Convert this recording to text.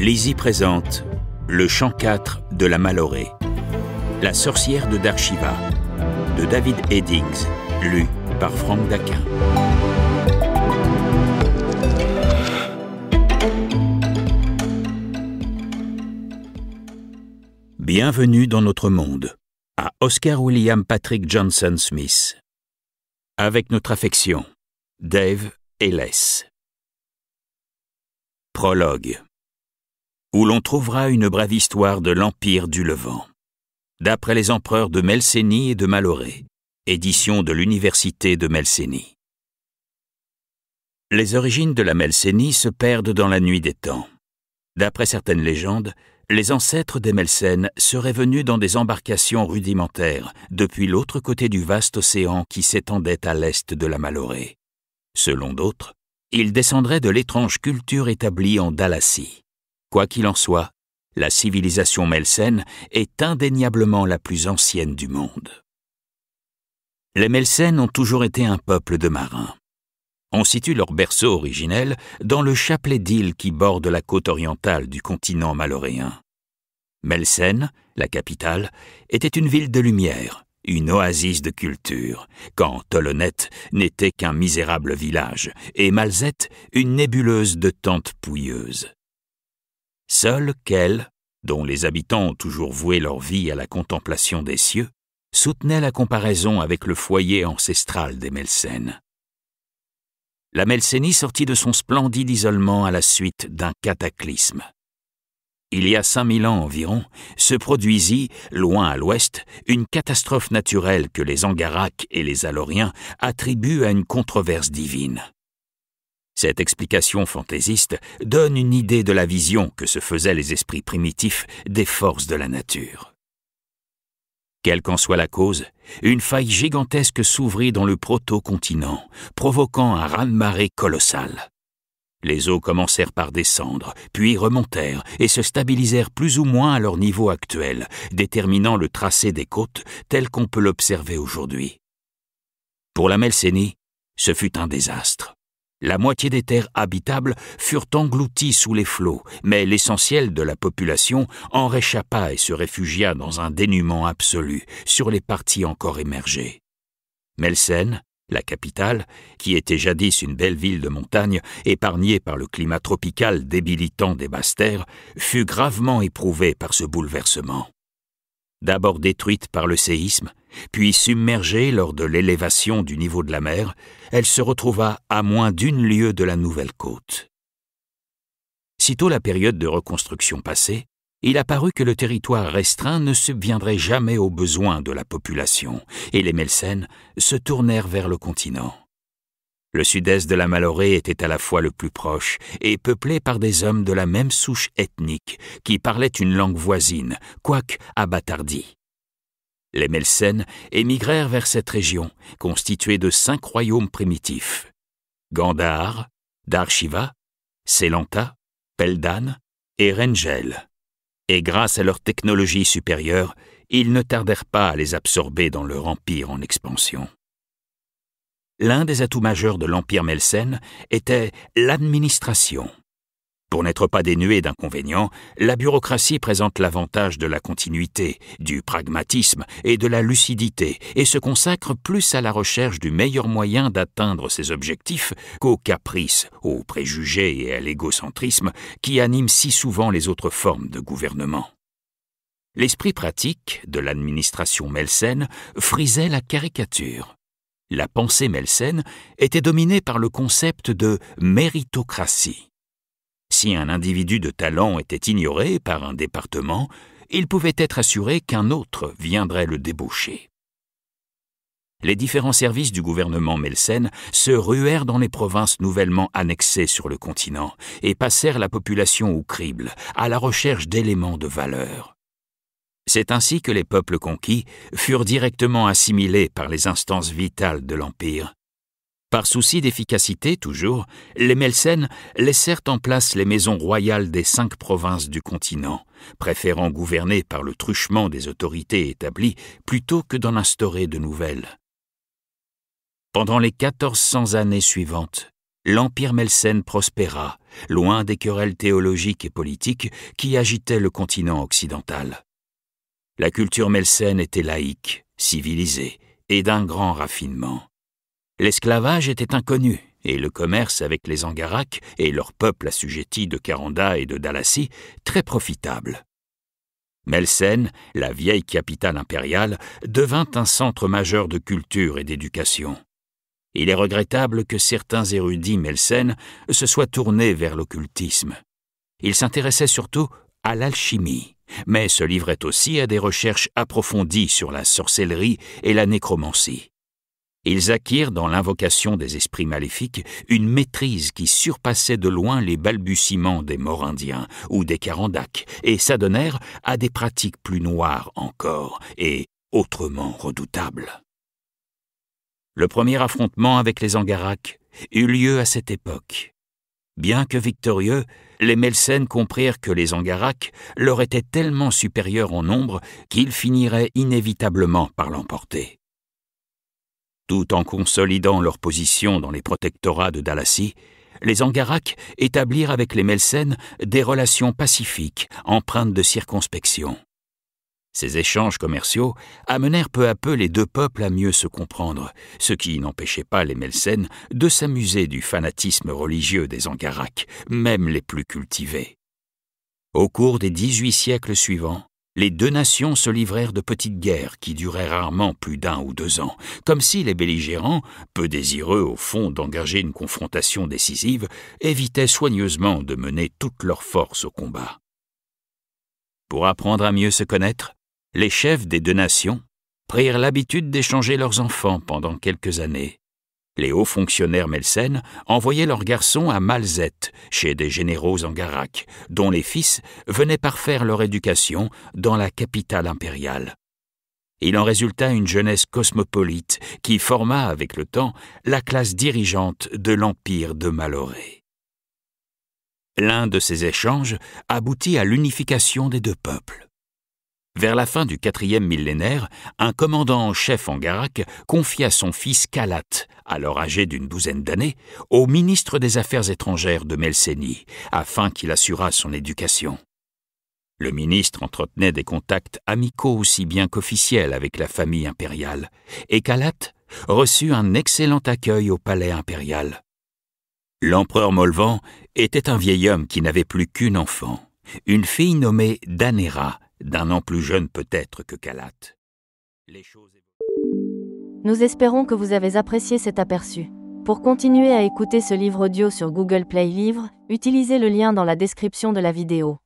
Lizzie présente Le chant 4 de la Malorée, La sorcière de Darkshiva, de David Eddings, lu par Franck Daquin. Bienvenue dans notre monde, à Oscar William Patrick Johnson Smith. Avec notre affection, Dave et Les. Prologue. Où l'on trouvera une brève histoire de l'Empire du Levant, d'après les empereurs de Melsénie et de Malorée, édition de l'Université de Melsénie. Les origines de la Melsénie se perdent dans la nuit des temps. D'après certaines légendes, les ancêtres des Melsènes seraient venus dans des embarcations rudimentaires depuis l'autre côté du vaste océan qui s'étendait à l'est de la Malorée. Selon d'autres, ils descendraient de l'étrange culture établie en Dalassie. Quoi qu'il en soit, la civilisation melsène est indéniablement la plus ancienne du monde. Les Melsènes ont toujours été un peuple de marins. On situe leur berceau originel dans le chapelet d'îles qui borde la côte orientale du continent maloréen. Melsène, la capitale, était une ville de lumière, une oasis de culture, quand Tolonette n'était qu'un misérable village, et Malzette une nébuleuse de tentes pouilleuses. Seule Kell, dont les habitants ont toujours voué leur vie à la contemplation des cieux, soutenait la comparaison avec le foyer ancestral des Melsènes. La Melsénie sortit de son splendide isolement à la suite d'un cataclysme. Il y a 5000 ans environ, se produisit, loin à l'ouest, une catastrophe naturelle que les Angaraques et les Aloriens attribuent à une controverse divine. Cette explication fantaisiste donne une idée de la vision que se faisaient les esprits primitifs des forces de la nature. Quelle qu'en soit la cause, une faille gigantesque s'ouvrit dans le proto-continent, provoquant un raz-de-marée colossal. Les eaux commencèrent par descendre, puis remontèrent et se stabilisèrent plus ou moins à leur niveau actuel, déterminant le tracé des côtes tel qu'on peut l'observer aujourd'hui. Pour la Melsénie, ce fut un désastre. La moitié des terres habitables furent englouties sous les flots, mais l'essentiel de la population en réchappa et se réfugia dans un dénuement absolu sur les parties encore émergées. Melsène, la capitale, qui était jadis une belle ville de montagne, épargnée par le climat tropical débilitant des basses terres, fut gravement éprouvée par ce bouleversement. D'abord détruite par le séisme, puis submergée lors de l'élévation du niveau de la mer, elle se retrouva à moins d'1 lieue de la nouvelle côte. Sitôt la période de reconstruction passée, il apparut que le territoire restreint ne subviendrait jamais aux besoins de la population, et les Melsènes se tournèrent vers le continent. Le sud-est de la Malorée était à la fois le plus proche et peuplé par des hommes de la même souche ethnique qui parlaient une langue voisine, quoique abâtardie. Les Melsènes émigrèrent vers cette région, constituée de 5 royaumes primitifs: Gandhar, Darkshiva, Selanta, Peldan et Rengel. Et grâce à leur technologie supérieure, ils ne tardèrent pas à les absorber dans leur empire en expansion. L'un des atouts majeurs de l'empire melsène était l'administration. Pour n'être pas dénuée d'inconvénients, la bureaucratie présente l'avantage de la continuité, du pragmatisme et de la lucidité et se consacre plus à la recherche du meilleur moyen d'atteindre ses objectifs qu'aux caprices, aux préjugés et à l'égocentrisme qui animent si souvent les autres formes de gouvernement. L'esprit pratique de l'administration melsène frisait la caricature. La pensée melsène était dominée par le concept de méritocratie. Si un individu de talent était ignoré par un département, il pouvait être assuré qu'un autre viendrait le débaucher. Les différents services du gouvernement melsène se ruèrent dans les provinces nouvellement annexées sur le continent et passèrent la population au crible, à la recherche d'éléments de valeur. C'est ainsi que les peuples conquis furent directement assimilés par les instances vitales de l'Empire. Par souci d'efficacité toujours, les Melsènes laissèrent en place les maisons royales des 5 provinces du continent, préférant gouverner par le truchement des autorités établies plutôt que d'en instaurer de nouvelles. Pendant les 1400 années suivantes, l'empire Melsène prospéra, loin des querelles théologiques et politiques qui agitaient le continent occidental. La culture melsène était laïque, civilisée et d'un grand raffinement. L'esclavage était inconnu et le commerce avec les Angaraks et leur peuple assujetti de Kharanda et de Dalassie très profitable. Melsène, la vieille capitale impériale, devint un centre majeur de culture et d'éducation. Il est regrettable que certains érudits melsènes se soient tournés vers l'occultisme. Ils s'intéressaient surtout à l'alchimie, mais se livraient aussi à des recherches approfondies sur la sorcellerie et la nécromancie. Ils acquirent dans l'invocation des esprits maléfiques une maîtrise qui surpassait de loin les balbutiements des Morindiens ou des Kharendak et s'adonnèrent à des pratiques plus noires encore et autrement redoutables. Le premier affrontement avec les Angaraks eut lieu à cette époque. Bien que victorieux, les Melsènes comprirent que les Angaraks leur étaient tellement supérieurs en nombre qu'ils finiraient inévitablement par l'emporter. Tout en consolidant leur position dans les protectorats de Dalassie, les Angaraks établirent avec les Melsènes des relations pacifiques, empreintes de circonspection. Ces échanges commerciaux amenèrent peu à peu les deux peuples à mieux se comprendre, ce qui n'empêchait pas les Melsènes de s'amuser du fanatisme religieux des Angaraks, même les plus cultivés. Au cours des 18 siècles suivants, les deux nations se livrèrent de petites guerres qui duraient rarement plus d'1 ou 2 ans, comme si les belligérants, peu désireux au fond d'engager une confrontation décisive, évitaient soigneusement de mener toute leur force au combat. Pour apprendre à mieux se connaître, les chefs des deux nations prirent l'habitude d'échanger leurs enfants pendant quelques années. Les hauts fonctionnaires melsènes envoyaient leurs garçons à Malzette, chez des généraux Angaraks, dont les fils venaient parfaire leur éducation dans la capitale impériale. Il en résulta une jeunesse cosmopolite qui forma avec le temps la classe dirigeante de l'empire de Maloré. L'un de ces échanges aboutit à l'unification des deux peuples. Vers la fin du 4e millénaire, un commandant en chef Angarak confia son fils Kalat, alors âgé d'une 12aine d'années, au ministre des Affaires étrangères de Melsénie, afin qu'il assurât son éducation. Le ministre entretenait des contacts amicaux aussi bien qu'officiels avec la famille impériale, et Kalat reçut un excellent accueil au palais impérial. L'empereur Molvan était un vieil homme qui n'avait plus qu'une enfant, une fille nommée Danéra, d'un an plus jeune peut-être que Kalat. Nous espérons que vous avez apprécié cet aperçu. Pour continuer à écouter ce livre audio sur Google Play Livres, utilisez le lien dans la description de la vidéo.